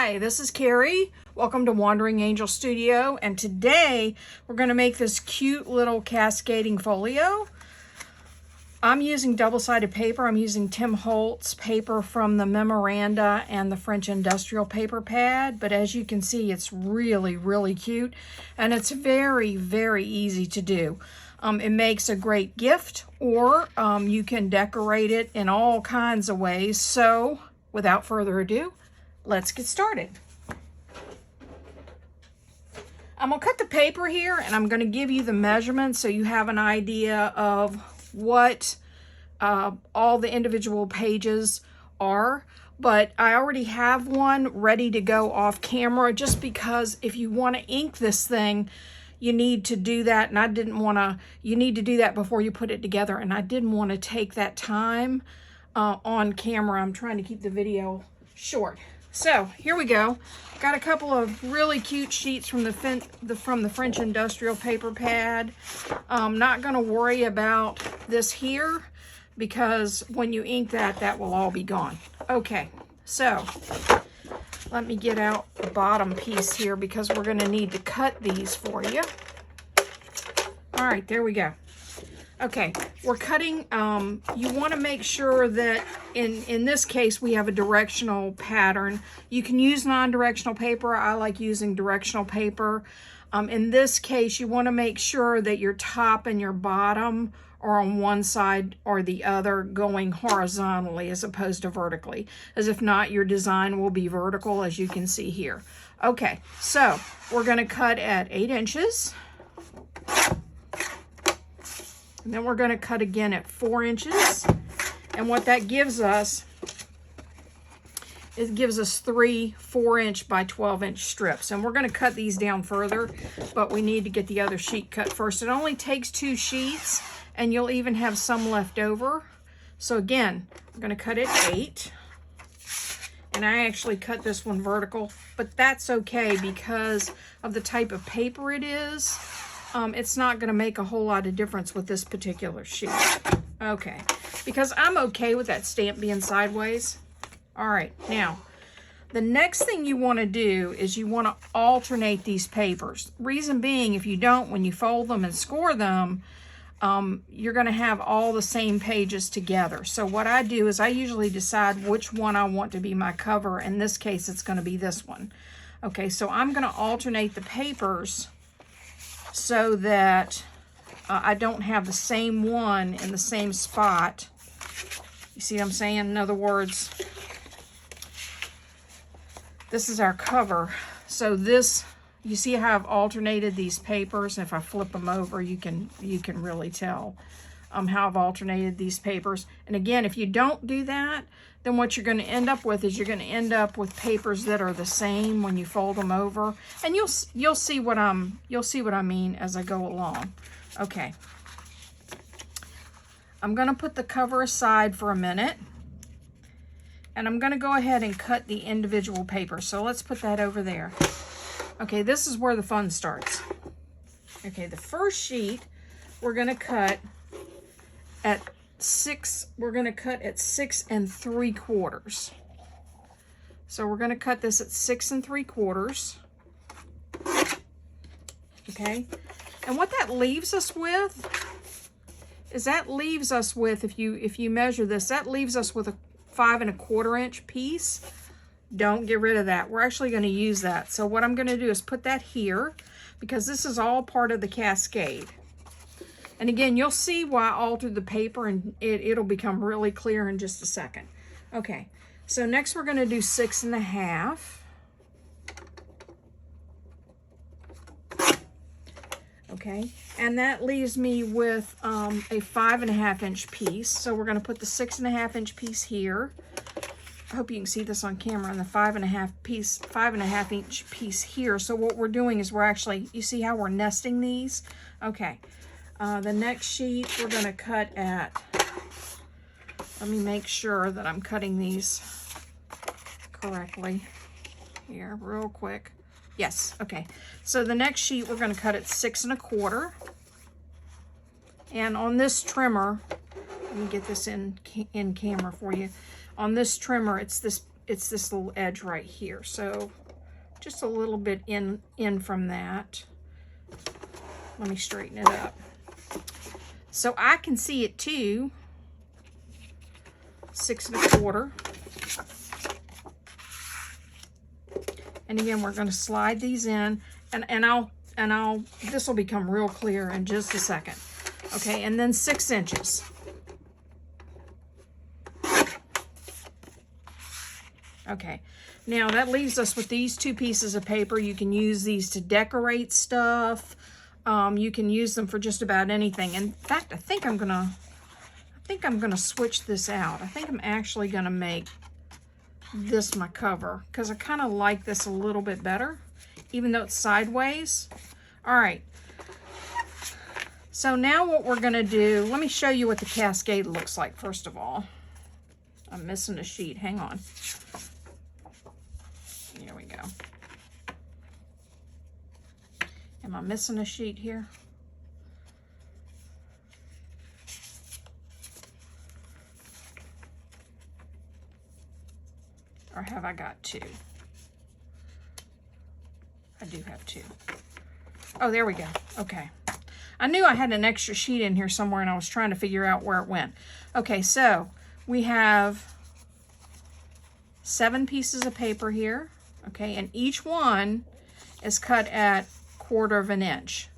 Hi, this is Carrie. Welcome to Wandering Angel Studio, and today we're going to make this cute little cascading folio. I'm using double-sided paper. I'm using Tim Holtz paper from the Memoranda and the French Industrial Paper Pad, but as you can see, it's really cute, and it's very easy to do. It makes a great gift, or you can decorate it in all kinds of ways. So without further ado, let's get started. I'm gonna cut the paper here, and I'm gonna give you the measurements so you have an idea of what all the individual pages are. But I already have one ready to go off camera, just because if you want to ink this thing, you need to do that, and I didn't want to, you need to do that before you put it together, and I didn't want to take that time on camera. I'm trying to keep the video short. So here we go. Got a couple of really cute sheets from the French Industrial Paper Pad. I'm not going to worry about this here, because when you ink that, that will all be gone. Okay, so let me get out the bottom piece here, because we're going to need to cut these for you. All right, there we go. Okay, we're cutting, you want to make sure that in this case we have a directional pattern. You can use non-directional paper. I like using directional paper. In this case, you want to make sure that your top and your bottom are on one side or the other, going horizontally as opposed to vertically, as if not, your design will be vertical, as you can see here. Okay, so we're going to cut at 8 inches. And then we're going to cut again at 4 inches. And what that gives us, it gives us 3 4-inch by 12-inch strips. And we're going to cut these down further, but we need to get the other sheet cut first. It only takes 2 sheets, and you'll even have some left over. So again, we're going to cut at 8. And I actually cut this one vertical, but that's okay because of the type of paper it is. It's not going to make a whole lot of difference with this particular sheet. Okay, because I'm okay with that stamp being sideways. All right, now, the next thing you want to do is you want to alternate these papers. Reason being, if you don't, when you fold them and score them, you're going to have all the same pages together. So what I do is I usually decide which one I want to be my cover. In this case, it's going to be this one. Okay, so I'm going to alternate the papers so that I don't have the same one in the same spot. You see what I'm saying? In other words, this is our cover. So this, you see how I've alternated these papers? If I flip them over, you can really tell how I've alternated these papers. And again, if you don't do that, then what you're going to end up with is you're going to end up with papers that are the same when you fold them over. And you'll see what I mean as I go along. Okay. I'm going to put the cover aside for a minute, and I'm going to go ahead and cut the individual papers. So let's put that over there. Okay, this is where the fun starts. Okay, the first sheet we're going to cut at 6. We're going to cut at 6 3/4. So we're going to cut this at 6 3/4. Okay, and what that leaves us with is if you measure this, that leaves us with a 5 1/4 inch piece. Don't get rid of that. We're actually going to use that. So what I'm going to do is put that here, because this is all part of the cascade. And again, you'll see why I altered the paper, and it'll become really clear in just a second. Okay, so next we're going to do 6 1/2. Okay, and that leaves me with a 5 1/2 inch piece. So we're going to put the 6 1/2 inch piece here. I hope you can see this on camera, and the 5 1/2 inch piece here. So what we're doing is we're actually, you see how we're nesting these? Okay. The next sheet we're going to cut at, let me make sure that I'm cutting these correctly here real quick. Yes, okay. So the next sheet we're going to cut at 6 1/4. And on this trimmer, let me get this in camera for you. On this trimmer, it's this it's this little edge right here. So just a little bit in from that. Let me straighten it up. So I can see it too. 6 1/4. And again, we're going to slide these in, and this will become real clear in just a second. Okay, and then 6 inches. Okay, now that leaves us with these 2 pieces of paper. You can use these to decorate stuff. You can use them for just about anything. In fact, I think I'm gonna switch this out. I think I'm actually gonna make this my cover because I kind of like this a little bit better, even though it's sideways. All right. So now what we're gonna do, let me show you what the Cascade looks like first of all. I'm missing a sheet. Hang on. Here we go. Am I missing a sheet here? Or have I got 2? I do have 2. Oh, there we go. Okay. I knew I had an extra sheet in here somewhere and I was trying to figure out where it went. Okay, so we have 7 pieces of paper here. Okay, and each one is cut at 1/4 inch.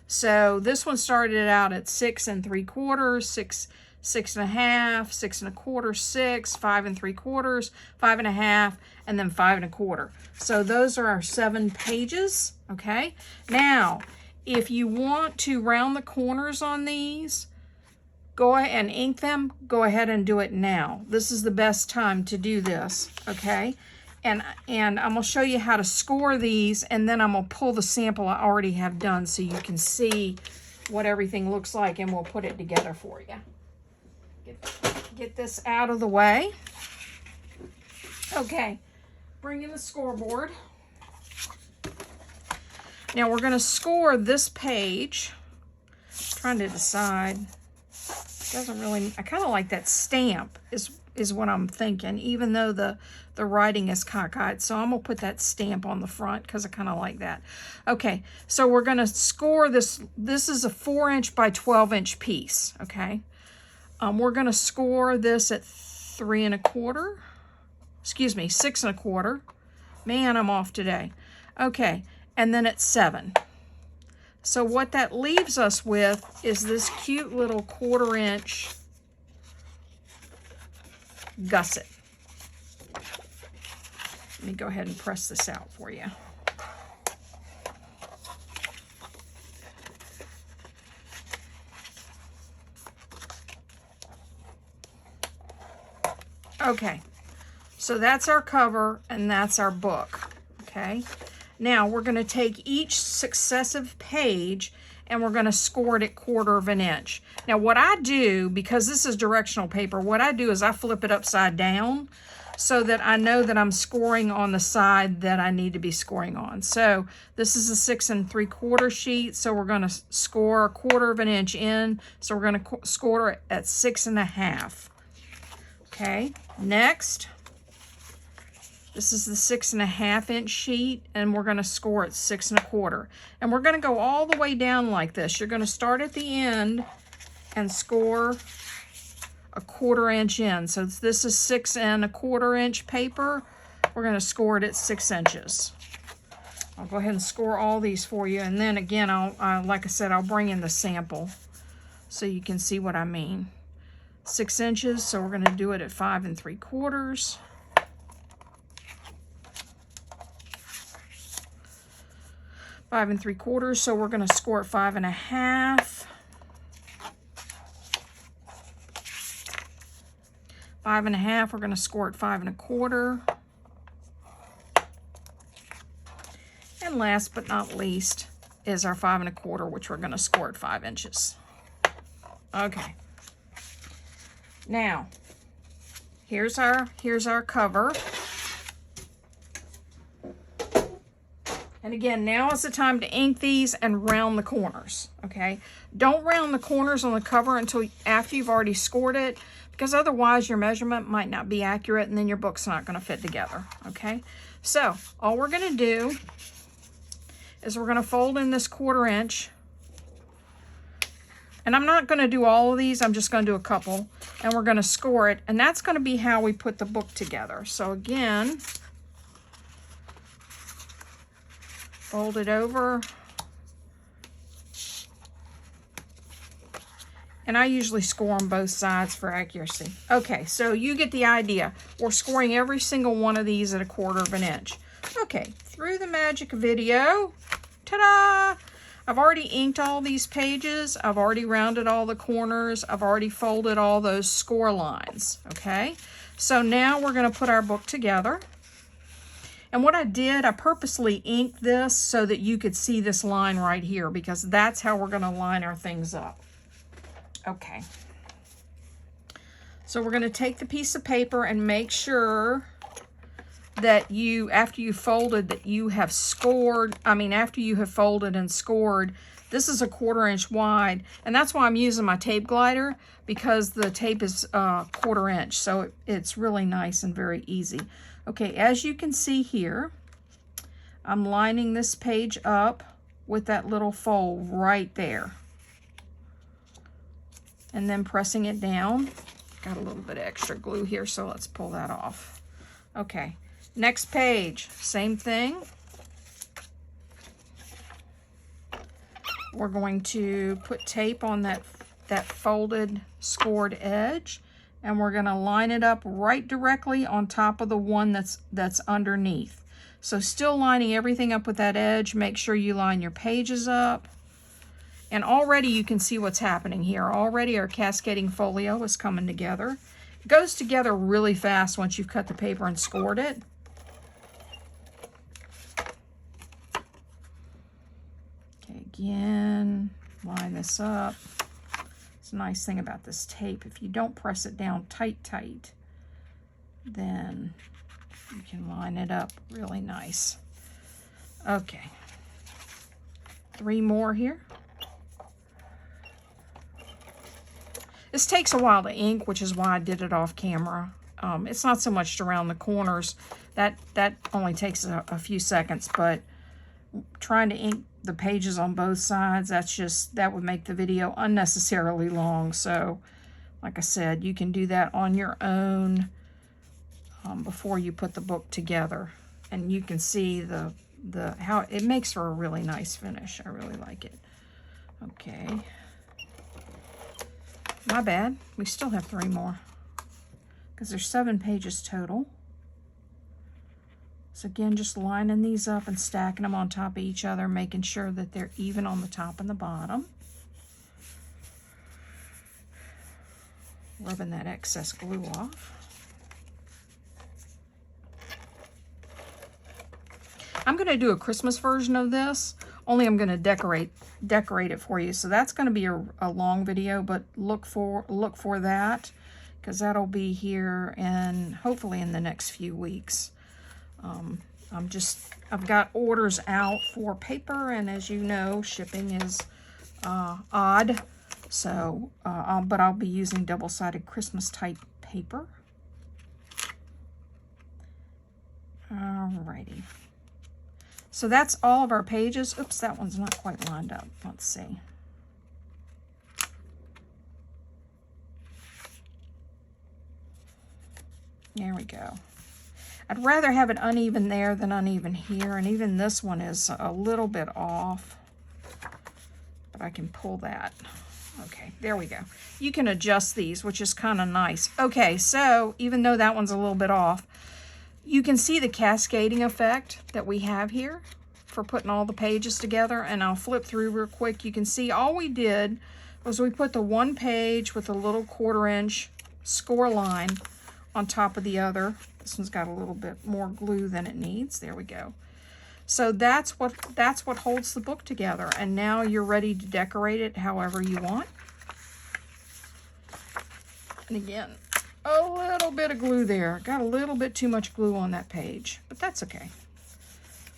So this one started out at 6 3/4, 6 1/2, 6 1/4, 6, 5 3/4, 5 1/2, and then 5 1/4. So those are our 7 pages. Okay. Now, if you want to round the corners on these, go ahead and ink them. Go ahead and do it now. This is the best time to do this. Okay. And I'm going to show you how to score these, and then I'm going to pull the sample I already have done so you can see what everything looks like, and we'll put it together for you. Get this out of the way. Okay, bring in the scoreboard. Now we're going to score this page. I'm trying to decide. Doesn't really, I kind of like that stamp is what I'm thinking, even though the writing is cockeyed. So I'm going to put that stamp on the front because I kind of like that. Okay, so we're going to score this. This is a 4" by 12" piece, okay? We're going to score this at 3 1/4. Excuse me, 6 1/4. Man, I'm off today. Okay, and then at 7. So what that leaves us with is this cute little 1/4 inch gusset. Let me go ahead and press this out for you. Okay, so that's our cover and that's our book. Okay, now we're going to take each successive page and we're going to score it at 1/4 inch. Now what I do, because this is directional paper, what I do is I flip it upside down so that I know that I'm scoring on the side that I need to be scoring on. So this is a 6 3/4 sheet, so we're going to score 1/4 inch in, so we're going to score it at 6 1/2. Okay, next, this is the 6 1/2 inch sheet, and we're going to score at 6 1/4. And we're going to go all the way down like this. You're going to start at the end and score a 1/4 inch in. So this is 6 1/4 inch paper. We're going to score it at 6 inches. I'll go ahead and score all these for you, and then again, like I said, I'll bring in the sample so you can see what I mean. 6 inches, so we're going to do it at 5 3/4. Five 3/4, so we're going to score at 5 1/2. 5 1/2, we're going to score at 5 1/4. And last but not least is our 5 1/4, which we're going to score at 5 inches. Okay. Now, here's our cover. And again, now is the time to ink these and round the corners, okay? Don't round the corners on the cover until after you've already scored it, because otherwise your measurement might not be accurate and then your book's not going to fit together, okay? So all we're going to do is we're going to fold in this 1/4 inch. And I'm not going to do all of these, I'm just going to do a couple. And we're going to score it, and that's going to be how we put the book together. So again, fold it over. And I usually score on both sides for accuracy. Okay, so you get the idea. We're scoring every single one of these at 1/4 inch. Okay, through the magic video, ta-da! I've already inked all these pages. I've already rounded all the corners. I've already folded all those score lines, okay? So now we're gonna put our book together. And what I did, I purposely inked this so that you could see this line right here, because that's how we're gonna line our things up. Okay, so we're going to take the piece of paper and make sure that you, after you folded, that you have scored, after you have folded and scored, this is 1/4 inch wide, and that's why I'm using my tape glider, because the tape is 1/4 inch, so it's really nice and very easy. Okay, as you can see here, I'm lining this page up with that little fold right there. And then pressing it down. Got a little bit of extra glue here, so let's pull that off. Okay, next page, same thing. We're going to put tape on that folded scored edge, and we're going to line it up right directly on top of the one that's underneath. So still lining everything up with that edge. Make sure you line your pages up. And already you can see what's happening here. Already our cascading folio is coming together. It goes together really fast once you've cut the paper and scored it. Okay, again, line this up. It's a nice thing about this tape. If you don't press it down tight, then you can line it up really nice. Okay, 3 more here. This takes a while to ink, which is why I did it off camera. It's not so much around the corners. That only takes a few seconds, but trying to ink the pages on both sides, that would make the video unnecessarily long. So, like I said, you can do that on your own before you put the book together. And you can see how it makes for a really nice finish. I really like it. Okay. My bad, we still have 3 more, because there's 7 pages total. So again, just lining these up and stacking them on top of each other, making sure that they're even on the top and the bottom. Rubbing that excess glue off. I'm going to do a Christmas version of this, only I'm going to decorate it for you. So that's going to be a long video, but look for that, because that'll be here and hopefully in the next few weeks. I've got orders out for paper, and as you know, shipping is odd. So, but I'll be using double-sided Christmas type paper. Alrighty. So that's all of our pages. Oops, that one's not quite lined up. Let's see. There we go. I'd rather have it uneven there than uneven here, and even this one is a little bit off, but I can pull that. Okay, there we go. You can adjust these, which is kind of nice. Okay, so even though that one's a little bit off, you can see the cascading effect that we have here for putting all the pages together, and I'll flip through real quick. You can see all we did was we put the one page with a little 1/4 inch score line on top of the other. This one's got a little bit more glue than it needs. There we go. So that's what holds the book together, and now you're ready to decorate it however you want. And again, a little bit of glue there. Got a little bit too much glue on that page, but that's okay.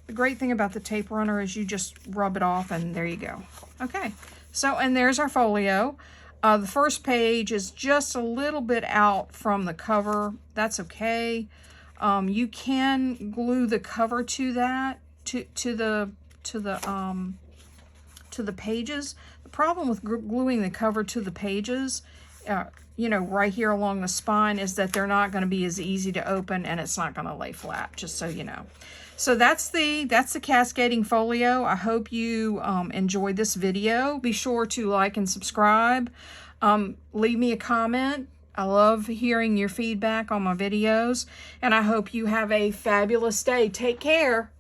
The great thing about the tape runner is you just rub it off and there you go. Okay, so and there's our folio. The first page is just a little bit out from the cover. That's okay. You can glue the cover to that, to the pages. The problem with gluing the cover to the pages, you know, right here along the spine, is that they're not going to be as easy to open, and it's not going to lay flat, just so you know. So that's the Cascading Folio. I hope you enjoyed this video. Be sure to like and subscribe. Leave me a comment. I love hearing your feedback on my videos, and I hope you have a fabulous day. Take care.